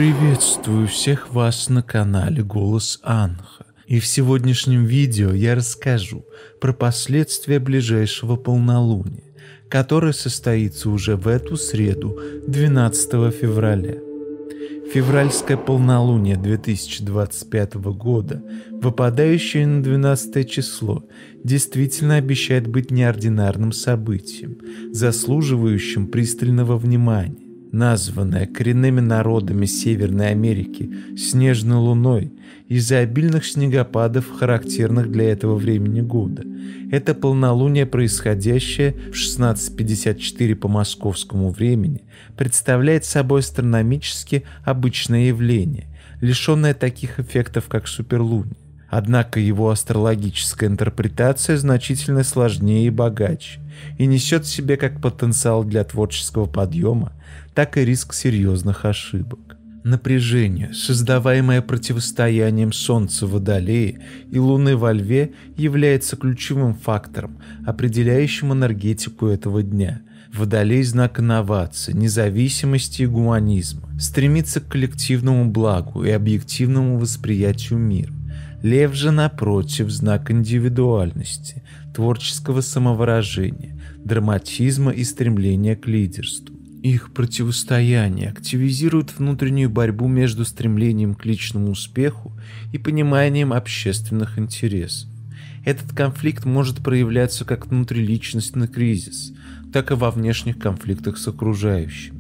Приветствую всех вас на канале Голос Анха. И в сегодняшнем видео я расскажу про последствия ближайшего полнолуния, которое состоится уже в эту среду, 12 февраля. Февральское полнолуние 2025 года, выпадающее на 12 число, действительно обещает быть неординарным событием, заслуживающим пристального внимания. Названная коренными народами Северной Америки снежной луной из-за обильных снегопадов, характерных для этого времени года. Это полнолуние, происходящее в 16:54 по московскому времени, представляет собой астрономически обычное явление, лишенное таких эффектов, как суперлуние. Однако его астрологическая интерпретация значительно сложнее и богаче, и несет в себе как потенциал для творческого подъема, так и риск серьезных ошибок. Напряжение, создаваемое противостоянием Солнца в Водолее и Луны во Льве, является ключевым фактором, определяющим энергетику этого дня. Водолей — знак инноваций, независимости и гуманизма, стремится к коллективному благу и объективному восприятию мира. Лев же, напротив, знак индивидуальности, творческого самовыражения, драматизма и стремления к лидерству. Их противостояние активизирует внутреннюю борьбу между стремлением к личному успеху и пониманием общественных интересов. Этот конфликт может проявляться как внутриличностный кризис, так и во внешних конфликтах с окружающими.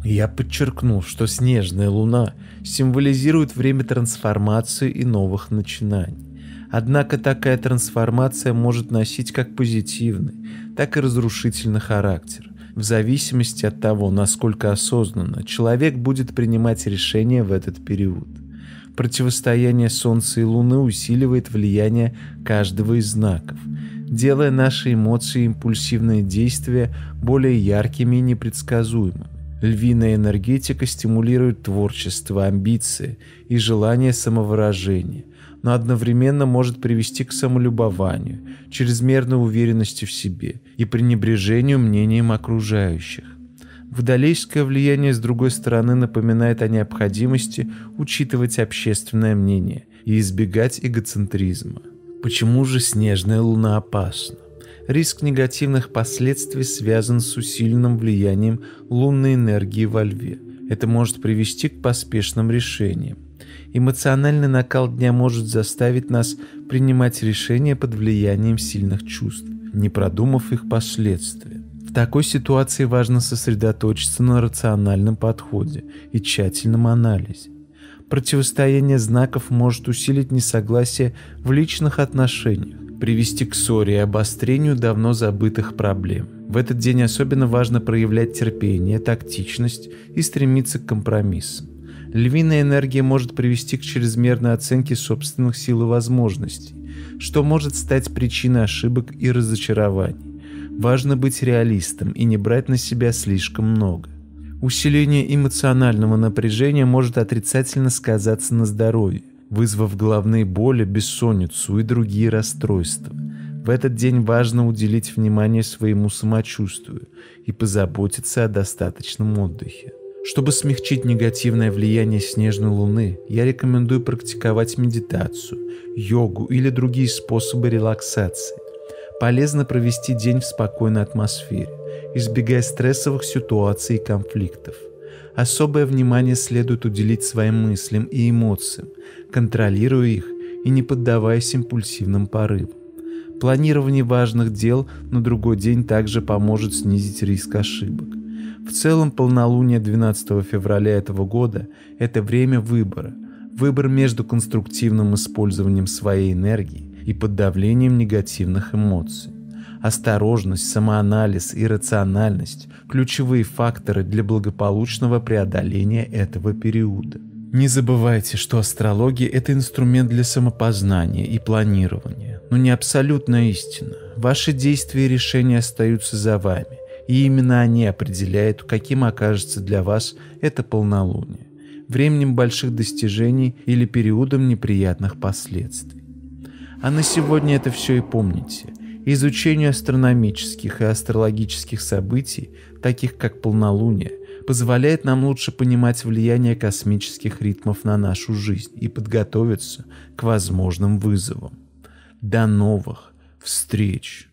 Я подчеркнул, что снежная луна символизирует время трансформации и новых начинаний. Однако такая трансформация может носить как позитивный, так и разрушительный характер, в зависимости от того, насколько осознанно человек будет принимать решения в этот период. Противостояние Солнца и Луны усиливает влияние каждого из знаков, делая наши эмоции и импульсивные действия более яркими и непредсказуемыми. Львиная энергетика стимулирует творчество, амбиции и желание самовыражения, но одновременно может привести к самолюбованию, чрезмерной уверенности в себе и пренебрежению мнением окружающих. Водолейское влияние, с другой стороны, напоминает о необходимости учитывать общественное мнение и избегать эгоцентризма. Почему же снежная луна опасна? Риск негативных последствий связан с усиленным влиянием лунной энергии во Льве. Это может привести к поспешным решениям. Эмоциональный накал дня может заставить нас принимать решения под влиянием сильных чувств, не продумав их последствия. В такой ситуации важно сосредоточиться на рациональном подходе и тщательном анализе. Противостояние знаков может усилить несогласие в личных отношениях, привести к ссоре и обострению давно забытых проблем. В этот день особенно важно проявлять терпение, тактичность и стремиться к компромиссам. Львиная энергия может привести к чрезмерной оценке собственных сил и возможностей, что может стать причиной ошибок и разочарований. Важно быть реалистом и не брать на себя слишком много. Усиление эмоционального напряжения может отрицательно сказаться на здоровье, вызвав головные боли, бессонницу и другие расстройства. В этот день важно уделить внимание своему самочувствию и позаботиться о достаточном отдыхе. Чтобы смягчить негативное влияние снежной луны, я рекомендую практиковать медитацию, йогу или другие способы релаксации. Полезно провести день в спокойной атмосфере, избегая стрессовых ситуаций и конфликтов. Особое внимание следует уделить своим мыслям и эмоциям, контролируя их и не поддаваясь импульсивным порывам. Планирование важных дел на другой день также поможет снизить риск ошибок. В целом, полнолуние 12 февраля этого года – это время выбора. Выбор между конструктивным использованием своей энергии и подавлением негативных эмоций. Осторожность, самоанализ и рациональность – ключевые факторы для благополучного преодоления этого периода. Не забывайте, что астрология – это инструмент для самопознания и планирования, но не абсолютная истина. Ваши действия и решения остаются за вами, и именно они определяют, каким окажется для вас это полнолуние – временем больших достижений или периодом неприятных последствий. А на сегодня это все и помните. Изучению астрономических и астрологических событий, таких как полнолуние, позволяет нам лучше понимать влияние космических ритмов на нашу жизнь и подготовиться к возможным вызовам. До новых встреч!